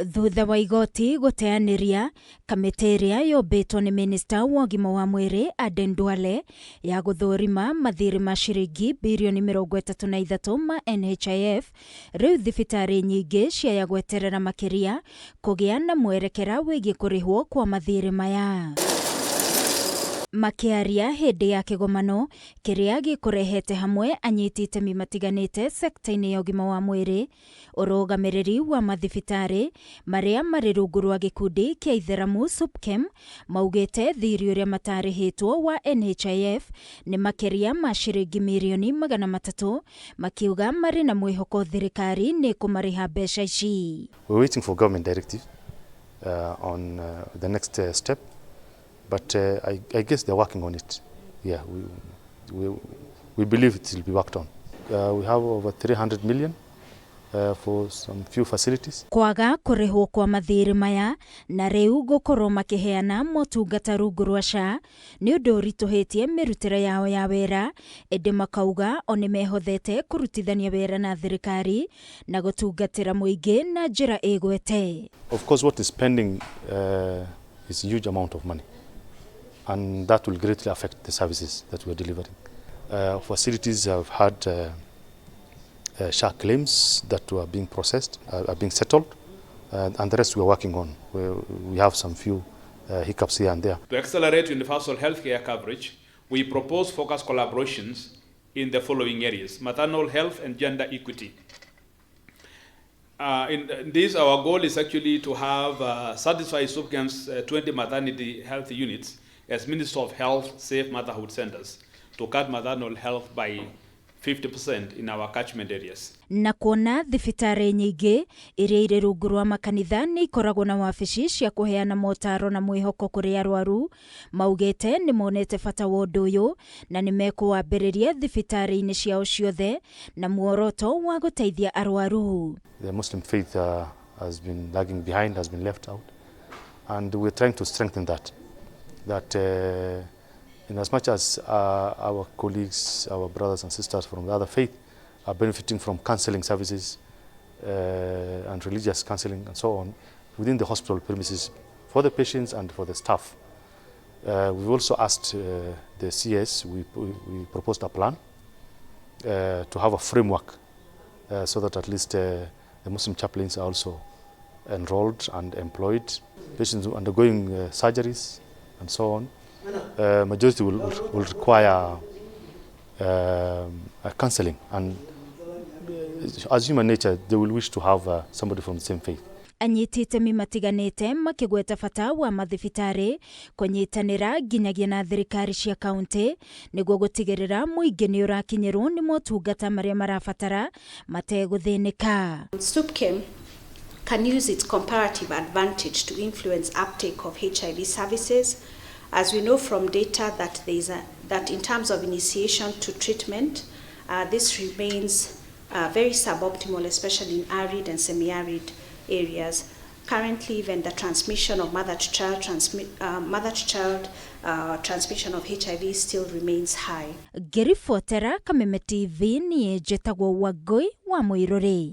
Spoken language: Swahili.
Thutha wa igoti guteaniria kamiti iria yombitwo ni minista wa ũgima wa mwĩrĩ Aden Duale ya guthũrima mathirĩ ma ciringi birioni 33 ma NHIF, riu thibitari nyingi ciaya gweterera makiria kũgĩa na mwerekera wĩgiĩ kũrĩhwo kwa mathirĩ maya. Makiaria hindi ya kigomano kiria gikurehete hamwe anyiti itemi matiganite sekta-ini ya ũgima wa mwĩrĩ, ũrũgamĩrĩri wa mathibitari maria marĩ rungu rwa gikundi kia itheramu SUPKEM maugite thirĩ ũrĩa matarĩhĩtwo wa NHIF ni makiria ma ciringi mirioni 300, makiuga marĩ na mwĩhoko thirikari ni kũmarĩha mbeca ici. We're waiting for government directive on the next step. But I guess they're working on it. Yeah, we believe it will be worked on. We have over 300 million for some few facilities. Kwaga kũrĩhwo kwa mathirĩ maya na rĩu gũkorwo makiheana motungata rungu rwa SHA nĩ ũndũ ũritũhĩtie mĩrutĩre yao ya wĩra, ĩndĩ makauga o nĩmehothete kũrutithania wĩra na thirikari na gũtungatĩra mũingĩ na njĩra ĩgwete. Of course, what is pending is a huge amount of money, and that will greatly affect the services that we are delivering. Facilities have had SHA claims that were being processed, are being settled, and the rest we are working on. We have some few hiccups here and there. To accelerate universal healthcare coverage, we propose focused collaborations in the following areas: maternal health and gender equity. In this, our goal is actually to have satisfied SUPKEM's 20 maternity health units as Minister of Health safe motherhood centers to cut maternal health by 50% in our catchment areas. Na kuona thibitari nyingi iria irĩ rungu rwa makanitha nĩ ikoragwo na wabici cia kuheana motaro na mwĩhoko kũrĩ arwaru, maugĩte nĩ monete bata wa ũndũ ũyũ na nĩ mekũwambĩrĩria thibitari-inĩ ciao ciothe na muoroto wa gũteithia arwaru. The Muslim faith has been lagging behind, has been left out, and we're trying to strengthen that in as much as our colleagues, our brothers and sisters from the other faith are benefiting from counseling services and religious counseling and so on within the hospital premises for the patients and for the staff. We've also asked the CS, we proposed a plan to have a framework so that at least the Muslim chaplains are also enrolled and employed. Patients undergoing surgeries and so on, majority will require counseling, and as human nature they will wish to have somebody from the same faith. Anyiti itemi matiganite makigweta bata wa mathibitari kunyitanira nginyagia na thirikari cia kaunti niguo gutigirira muingi ni urakinyirwo ni motungata maria marabatara mateguthinika. SUPKEM can use its comparative advantage to influence uptake of HIV services, as we know from data that that in terms of initiation to treatment, this remains very suboptimal, especially in arid and semi-arid areas. Currently, even the transmission of mother-to-child transmission of HIV still remains high. Ngĩribotera Kameme TV niĩ njĩtagwo Wangui wa Mũirũrĩ.